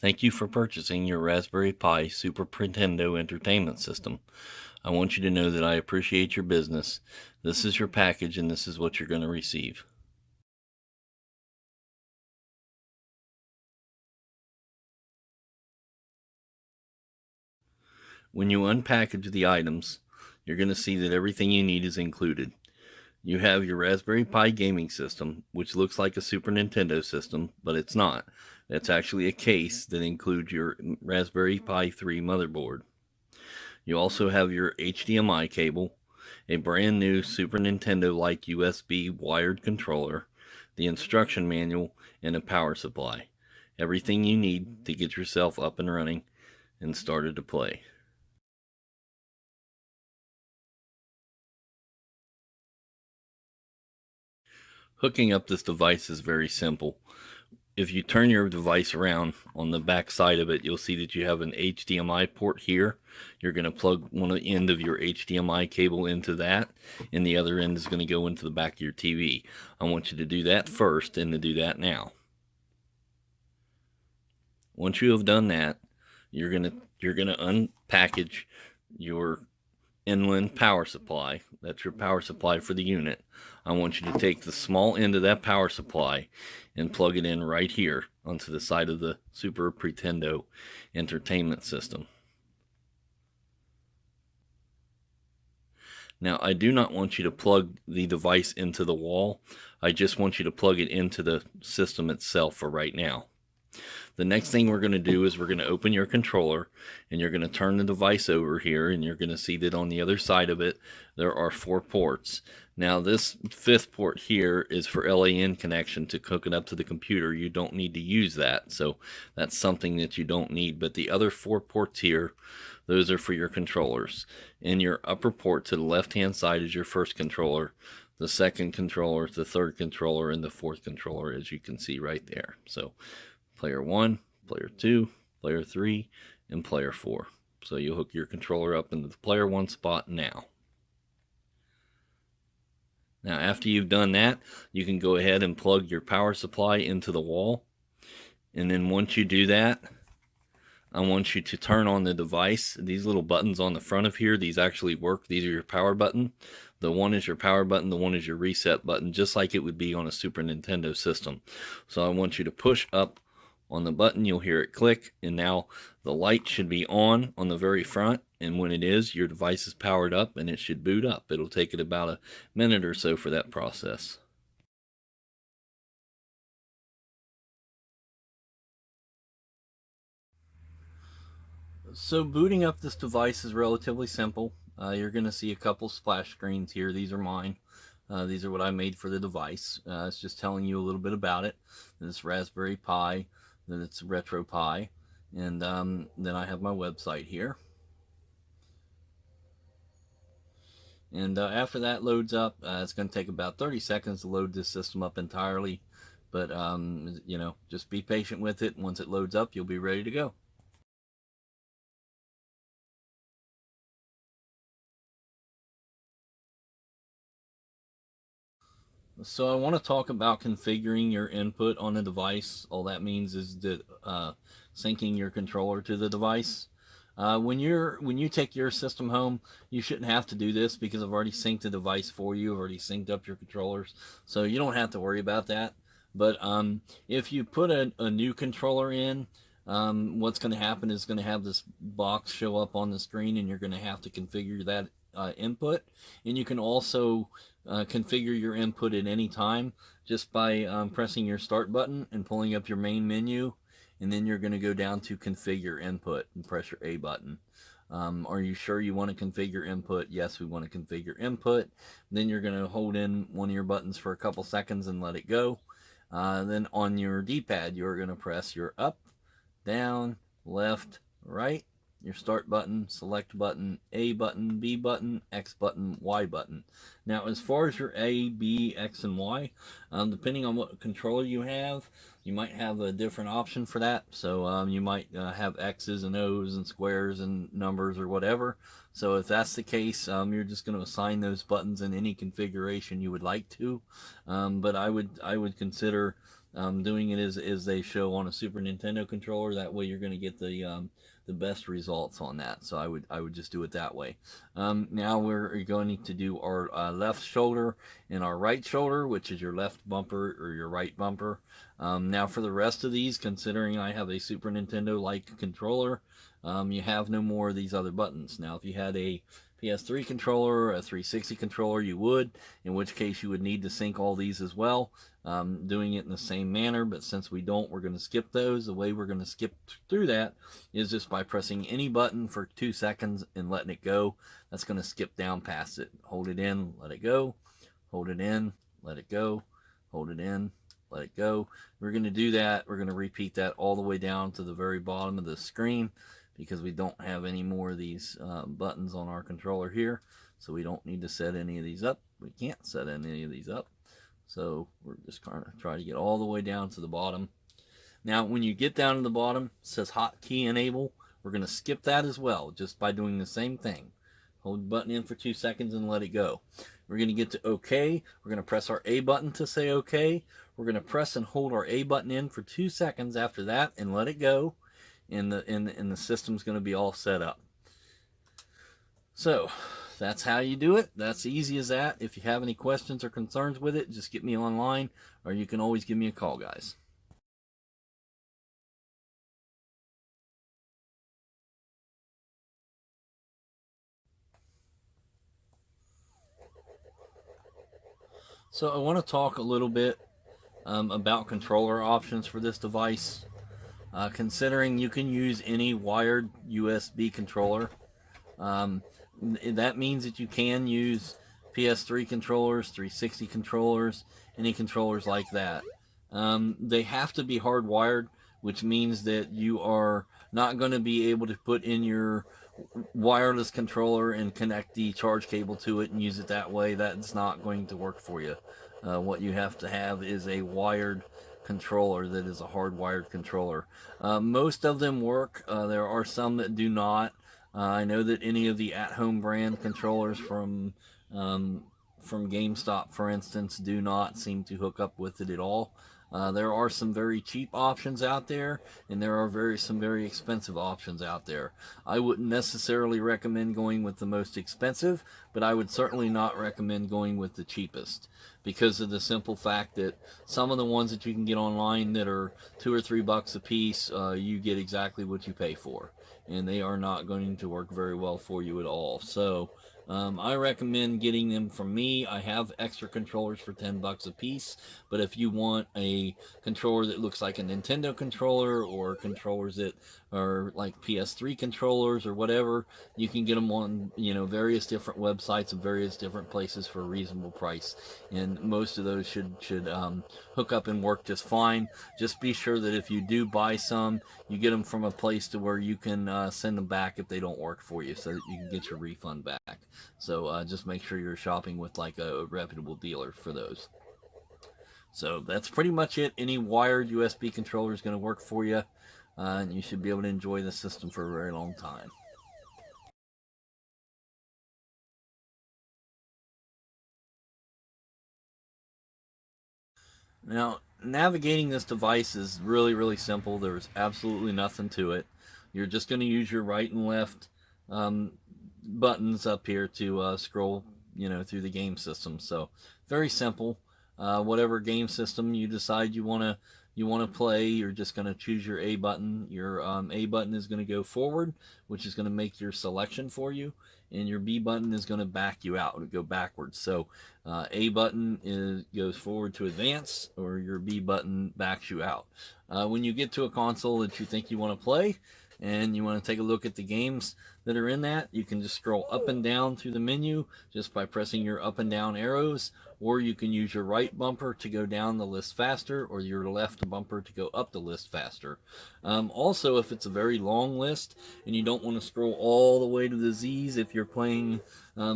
Thank you for purchasing your Raspberry Pi Super Pretendo entertainment system. I want you to know that I appreciate your business. This is your package and this is what you're going to receive. When you unpackage the items, you're going to see that everything you need is included. You have your Raspberry Pi gaming system, which looks like a Super Nintendo system, but it's not. That's actually a case that includes your Raspberry Pi 3 motherboard. You also have your HDMI cable, a brand new Super Nintendo-like USB wired controller, the instruction manual, and a power supply. Everything you need to get yourself up and running and started to play. Hooking up this device is very simple. If you turn your device around on the back side of it, you'll see that you have an HDMI port here. You're going to plug one end of your HDMI cable into that, and the other end is going to go into the back of your TV. I want you to do that first and to do that now. Once you have done that, you're going to unpackage your inland power supply. That's your power supply for the unit. I want you to take the small end of that power supply and plug it in right here onto the side of the Super Pretendo entertainment system. Now, I do not want you to plug the device into the wall. I just want you to plug it into the system itself for right now. The next thing we're going to do is we're going to open your controller and you're going to turn the device over here, and you're going to see that on the other side of it there are 4 ports. Now this 5th port here is for LAN connection to hook it up to the computer. You don't need to use that, so that's something that you don't need. But the other 4 ports here, those are for your controllers. And your upper port to the left hand side is your first controller, the second controller, the third controller, and the fourth controller, as you can see right there. So player 1, player 2, player 3, and player 4. So you'll hook your controller up into the player 1 spot now. Now after you've done that, you can go ahead and plug your power supply into the wall. And then once you do that, I want you to turn on the device. These little buttons on the front of here, these actually work. These are your power button. The one is your power button, the one is your reset button, just like it would be on a Super Nintendo system. So I want you to push up on the button, you'll hear it click, and now the light should be on the very front, and when it is, your device is powered up and it should boot up. It'll take it about a minute or so for that process. So booting up this device is relatively simple. You're going to see a couple splash screens here. These are mine. These are what I made for the device. It's just telling you a little bit about it. This Raspberry Pi, then it's Retro Pi, and then I have my website here. And after that loads up, it's going to take about 30 seconds to load this system up entirely. But, just be patient with it. Once it loads up, you'll be ready to go. So I want to talk about configuring your input on the device. All that means is that syncing your controller to the device. When you take your system home, you shouldn't have to do this because I've already synced the device for you. I've already synced up your controllers, so you don't have to worry about that. But if you put a new controller in, what's going to happen is going to have this box show up on the screen, and you're going to have to configure that input. And you can also configure your input at any time just by pressing your start button and pulling up your main menu, and then you're going to go down to configure input and press your A button. Are you sure you want to configure input? Yes, we want to configure input. Then you're going to hold in one of your buttons for a couple seconds and let it go. Then on your D-pad, you're going to press your up, down, left, right, your start button, select button, A button, B button, X button, Y button. Now, as far as your A, B, X, and Y, depending on what controller you have, you might have a different option for that. So you might have X's and O's and squares and numbers or whatever. So if that's the case, you're just going to assign those buttons in any configuration you would like to. But I would consider doing it as they show on a Super Nintendo controller. That way, you're going to get the best results on that. So I would just do it that way. Now we're going to do our left shoulder and our right shoulder, which is your left bumper or your right bumper. Now for the rest of these, considering I have a Super Nintendo like controller, you have no more of these other buttons. Now if you had a PS3 controller, a 360 controller, you would, in which case you would need to sync all these as well, doing it in the same manner. But since we don't, we're going to skip those. The way we're going to skip through that is just by pressing any button for 2 seconds and letting it go. That's going to skip down past it. Hold it in, let it go, hold it in, let it go, hold it in, let it go. We're going to do that. We're going to repeat that all the way down to the very bottom of the screen, because we don't have any more of these buttons on our controller here, so we don't need to set any of these up. We can't set any of these up, so we're just going to try to get all the way down to the bottom. Now when you get down to the bottom, it says hotkey enable. We're going to skip that as well, just by doing the same thing. Hold the button in for 2 seconds and let it go. We're going to get to OK. We're going to press our A button to say OK. We're going to press and hold our A button in for 2 seconds after that and let it go. And the system's going to be all set up. So that's how you do it. That's easy as that. If you have any questions or concerns with it, just get me online, or you can always give me a call, guys. So I want to talk a little bit about controller options for this device. Considering you can use any wired USB controller, um, that means that you can use PS3 controllers, 360 controllers, any controllers like that. They have to be hardwired, which means that you are not going to be able to put in your wireless controller and connect the charge cable to it and use it that way. That's not going to work for you. What you have to have is a wired controller that is a hardwired controller. Most of them work. There are some that do not. I know that any of the at-home brand controllers from GameStop, for instance, do not seem to hook up with it at all. There are some very cheap options out there, and there are some very expensive options out there. I wouldn't necessarily recommend going with the most expensive, but I would certainly not recommend going with the cheapest, because of the simple fact that some of the ones that you can get online that are $2 or $3 a piece, you get exactly what you pay for, and they are not going to work very well for you at all. So I recommend getting them from me. I have extra controllers for $10 a piece, but if you want a controller that looks like a Nintendo controller, or controllers that are like PS3 controllers or whatever, you can get them on various different websites and various different places for a reasonable price, and most of those should hook up and work just fine. Just be sure that if you do buy some, you get them from a place to where you can send them back if they don't work for you, so that you can get your refund back. So just make sure you're shopping with like a reputable dealer for those. So that's pretty much it. Any wired USB controller is going to work for you, and you should be able to enjoy the system for a very long time. Now, navigating this device is really, really simple. There's absolutely nothing to it. You're just going to use your right and left um, buttons up here to scroll, through the game system. So very simple. Whatever game system you decide you want to play, you're just going to choose your A button. Your A button is going to go forward, which is going to make your selection for you, and your B button is going to back you out, go backwards. So A button goes forward to advance, or your B button backs you out. When you get to a console that you think you want to play, and you want to take a look at the games that are in that, you can just scroll up and down through the menu just by pressing your up and down arrows, or you can use your right bumper to go down the list faster, or your left bumper to go up the list faster. Also, if it's a very long list and you don't want to scroll all the way to the Z's, if you're playing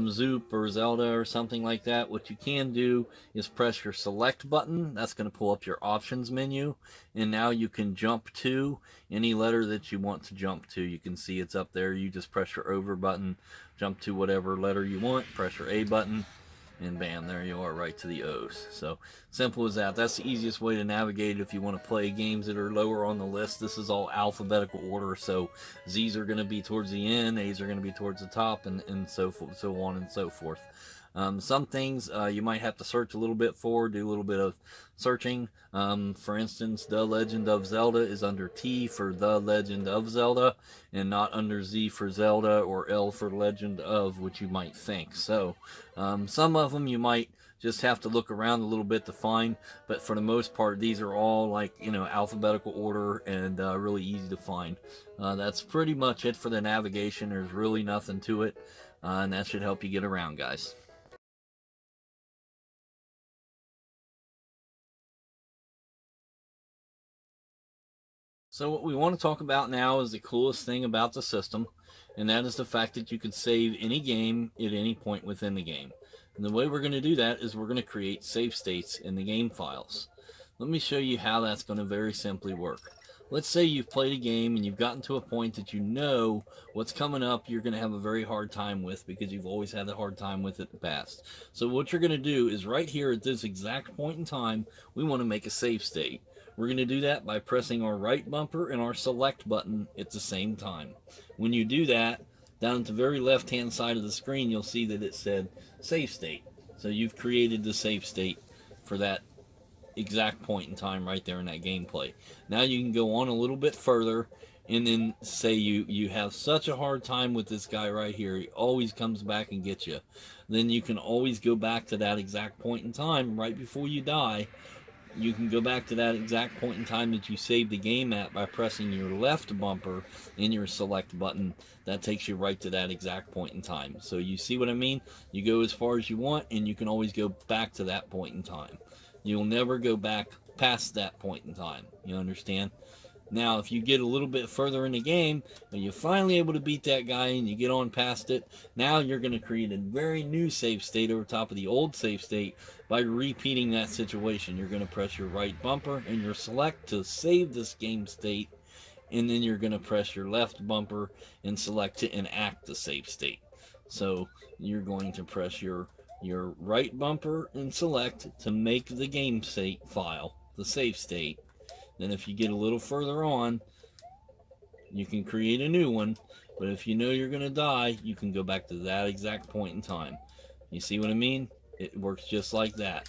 Zoop or Zelda or something like that, what you can do is press your select button. That's going to pull up your options menu, and now you can jump to any letter that you want to jump to. You can see it's up there. You just press your over button, jump to whatever letter you want, press your A button, and bam, there you are, right to the O's. So simple as that. That's the easiest way to navigate if you want to play games that are lower on the list. This is all alphabetical order, so Z's are going to be towards the end, A's are going to be towards the top, and so forth, so on and so forth. Some things you might have to search a little bit for, do a little bit of searching. For instance, The Legend of Zelda is under T for The Legend of Zelda, and not under Z for Zelda or L for Legend of, which you might think. So, some of them you might just have to look around a little bit to find, but for the most part, these are all like, alphabetical order and really easy to find. That's pretty much it for the navigation. There's really nothing to it, and that should help you get around, guys. So what we want to talk about now is the coolest thing about the system, and that is the fact that you can save any game at any point within the game. And the way we're going to do that is we're going to create save states in the game files. Let me show you how that's going to very simply work. Let's say you've played a game and you've gotten to a point that you know what's coming up you're going to have a very hard time with because you've always had a hard time with it in the past. So what you're going to do is right here at this exact point in time, we want to make a save state. We're going to do that by pressing our right bumper and our select button at the same time. When you do that, down at the very left hand side of the screen, you'll see that it said save state. So you've created the save state for that exact point in time right there in that gameplay. Now you can go on a little bit further and then say you have such a hard time with this guy right here. He always comes back and gets you. Then you can always go back to that exact point in time right before you die. You can go back to that exact point in time that you saved the game at by pressing your left bumper and your select button. That takes you right to that exact point in time. So you see what I mean? You go as far as you want, and you can always go back to that point in time. You'll never go back past that point in time. You understand? Now, if you get a little bit further in the game, and you're finally able to beat that guy and you get on past it, now you're going to create a very new save state over top of the old save state by repeating that situation. You're going to press your right bumper and your select to save this game state, and then you're going to press your left bumper and select to enact the save state. So you're going to press your right bumper and select to make the game state file, the save state. Then if you get a little further on, you can create a new one. But if you know you're going to die, you can go back to that exact point in time. You see what I mean? It works just like that.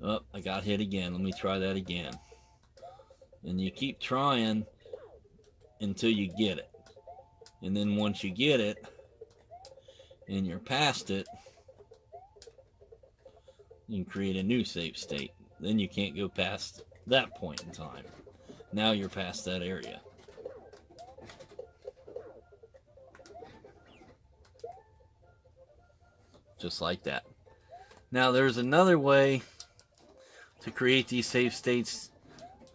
Oh, I got hit again. Let me try that again. And you keep trying until you get it. And then once you get it, and you're past it, you can create a new save state. Then you can't go past that point in time. Now you're past that area. Just like that. Now there's another way to create these save states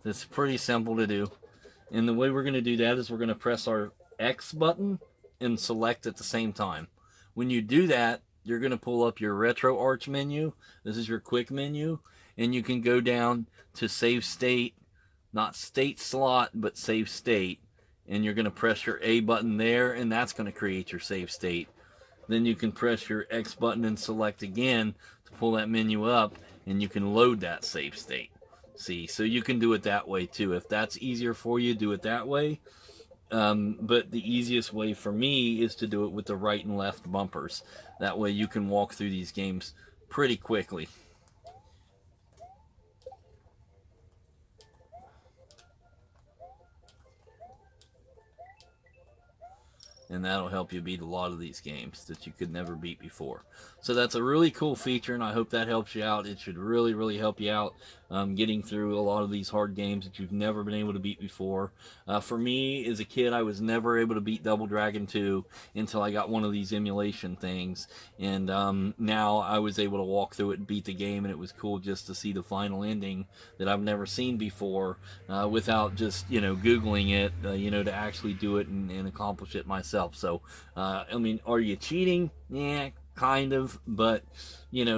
that's pretty simple to do. And the way we're going to do that is we're going to press our X button and select at the same time. When you do that, you're going to pull up your RetroArch menu. This is your quick menu. And you can go down to save state, not state slot, but save state. And you're going to press your A button there, and that's going to create your save state. Then you can press your X button and select again to pull that menu up, and you can load that save state. See, so you can do it that way too. If that's easier for you, do it that way. But the easiest way for me is to do it with the right and left bumpers. That way you can walk through these games pretty quickly. And that'll help you beat a lot of these games that you could never beat before. So that's a really cool feature, and I hope that helps you out. It should really, really help you out getting through a lot of these hard games that you've never been able to beat before. For me, as a kid, I was never able to beat Double Dragon 2 until I got one of these emulation things, and now I was able to walk through it and beat the game, and it was cool just to see the final ending that I've never seen before without just, Googling it, to actually do it and accomplish it myself. So, I mean, are you cheating? Yeah, kind of, but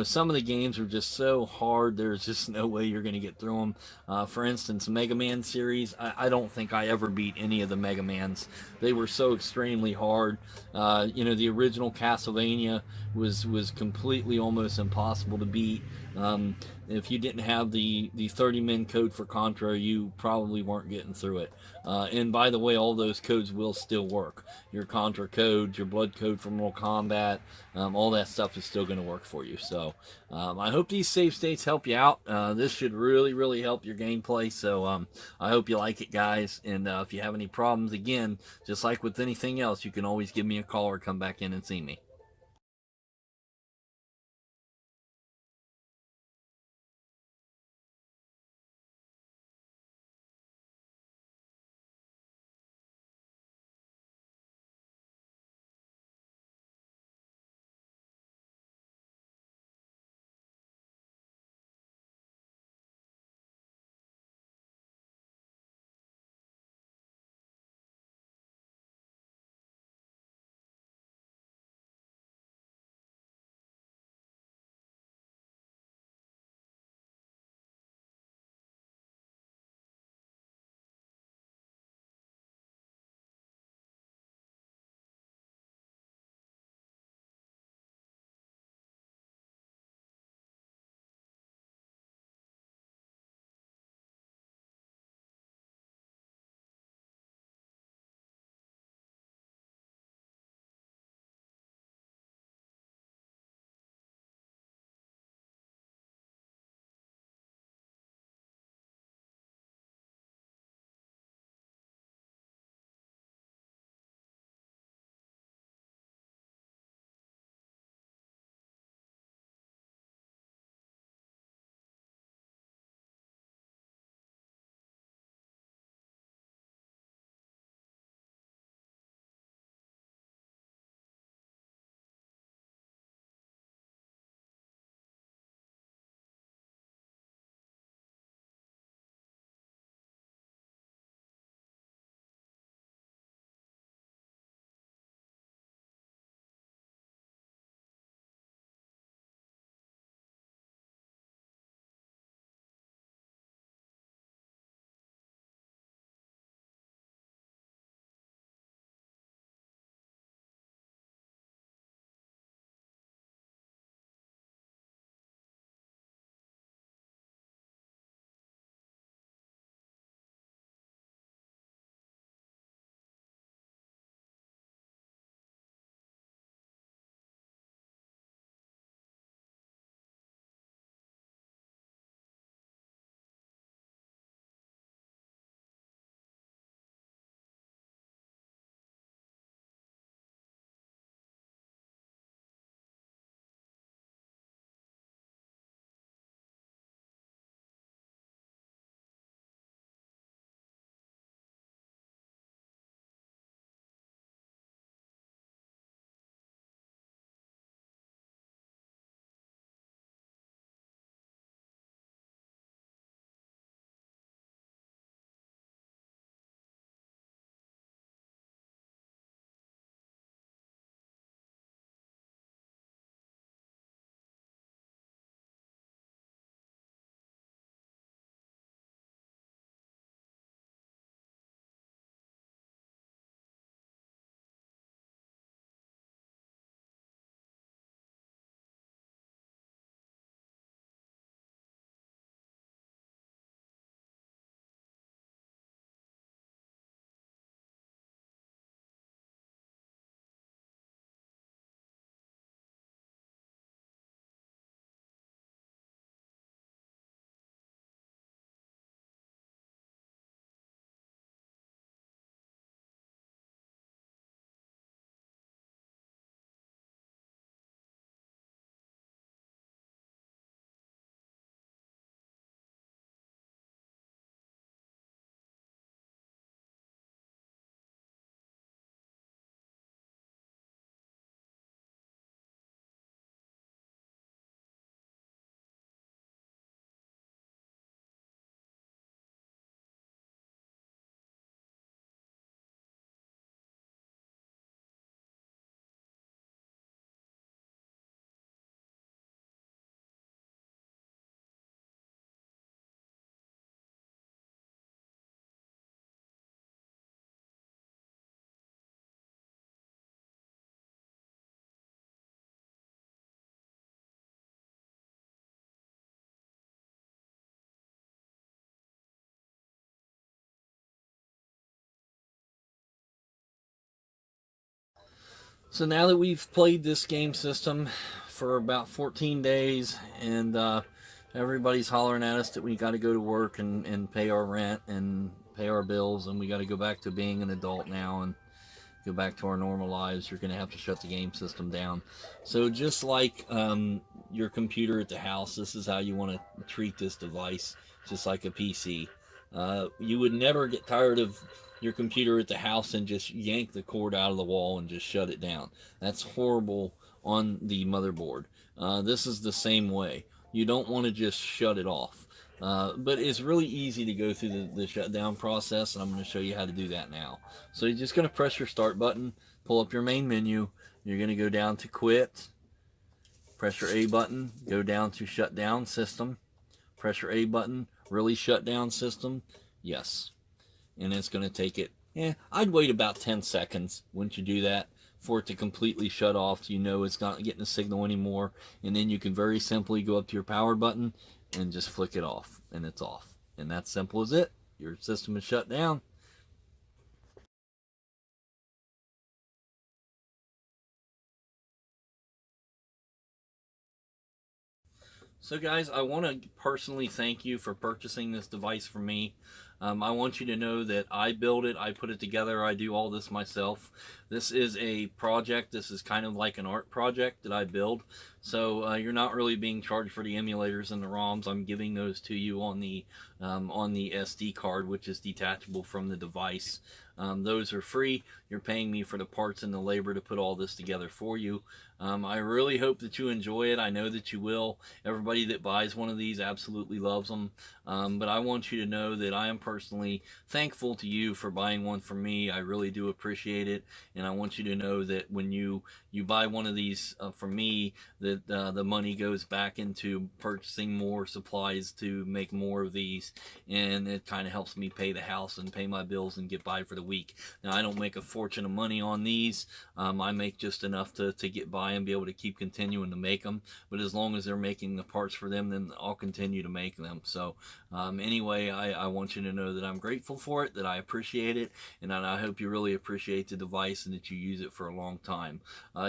some of the games are just so hard. There's just no way you're going to get through them. For instance, Mega Man series, I don't think I ever beat any of the Mega Mans. They were so extremely hard. The original Castlevania was completely almost impossible to beat. Um, if you didn't have the 30 min code for Contra, you probably weren't getting through it. And by the way, all those codes will still work. Your Contra code, your blood code from Mortal Kombat, all that stuff is still going to work for you. So I hope these save states help you out. This should really, really help your gameplay. So I hope you like it, guys. And if you have any problems, again, just like with anything else, you can always give me a call or come back in and see me. So now that we've played this game system for about 14 days, and everybody's hollering at us that we got to go to work and pay our rent and pay our bills, and we got to go back to being an adult now and go back to our normal lives, you're going to have to shut the game system down. So just like your computer at the house, this is how you want to treat this device, just like a PC. You would never get tired of your computer at the house and just yank the cord out of the wall and just shut it down. That's horrible on the motherboard. This is the same way. You don't want to just shut it off. But it's really easy to go through the shutdown process, and I'm going to show you how to do that now. So you're just going to press your start button, pull up your main menu. You're going to go down to quit, press your A button, go down to shut down system, press your A button, really shut down system, yes. And it's going to take it, I'd wait about 10 seconds once you do that for it to completely shut off, so you know it's not getting a signal anymore. And then you can very simply go up to your power button and just flick it off, and it's off. And that's simple as it. Your system is shut down. So guys, I want to personally thank you for purchasing this device from me. I want you to know that I built it, I put it together, I do all this myself. This is a project, this is kind of like an art project that I build. So you're not really being charged for the emulators and the ROMs. I'm giving those to you on the SD card, which is detachable from the device. Those are free. You're paying me for the parts and the labor to put all this together for you. I really hope that you enjoy it. I know that you will. Everybody that buys one of these absolutely loves them. But I want you to know that I am personally thankful to you for buying one from me. I really do appreciate it. And I want you to know that when you buy one of these from me, that the money goes back into purchasing more supplies to make more of these. And it kind of helps me pay the house and pay my bills and get by for the week. Now, I don't make a fortune of money on these. I make just enough to get by and be able to keep continuing to make them. But as long as they're making the parts for them, then I'll continue to make them. So anyway, I want you to know that I'm grateful for it, that I appreciate it, and I hope you really appreciate the device and that you use it for a long time.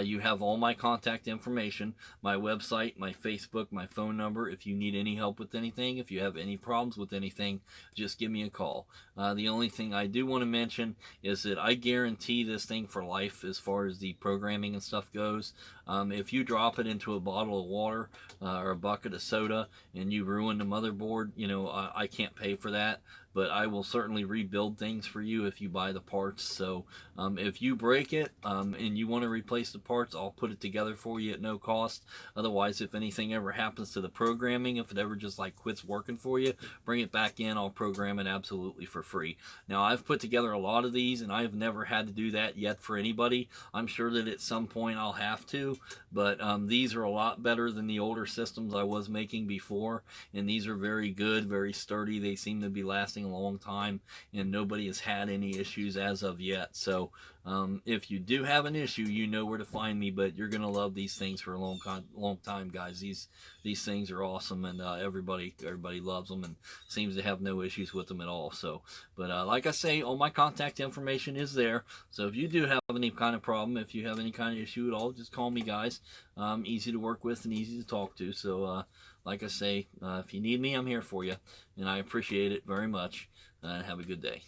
You have all my contact information, my website, my Facebook, my phone number. If you need any help with anything, if you have any problems with anything, just give me a call. The only thing I do want to mention is that I guarantee this thing for life as far as the programming and stuff goes. If you drop it into a bottle of water or a bucket of soda and you ruin the motherboard, I can't pay for that, but I will certainly rebuild things for you if you buy the parts. So if you break it and you want to replace the parts, I'll put it together for you at no cost. Otherwise, if anything ever happens to the programming, if it ever just like quits working for you, bring it back in. I'll program it absolutely for free. Now, I've put together a lot of these, and I've never had to do that yet for anybody. I'm sure that at some point I'll have to, but these are a lot better than the older systems I was making before, and these are very good, very sturdy. They seem to be lasting a long time, and nobody has had any issues as of yet. So if you do have an issue, you know where to find me, but you're gonna love these things for a long time, guys. These things are awesome, and everybody loves them and seems to have no issues with them at all. So, but like I say, all my contact information is there. So if you do have any kind of problem, if you have any kind of issue at all, just call me, guys. Easy to work with and easy to talk to. So like I say, if you need me, I'm here for you, and I appreciate it very much. Have a good day.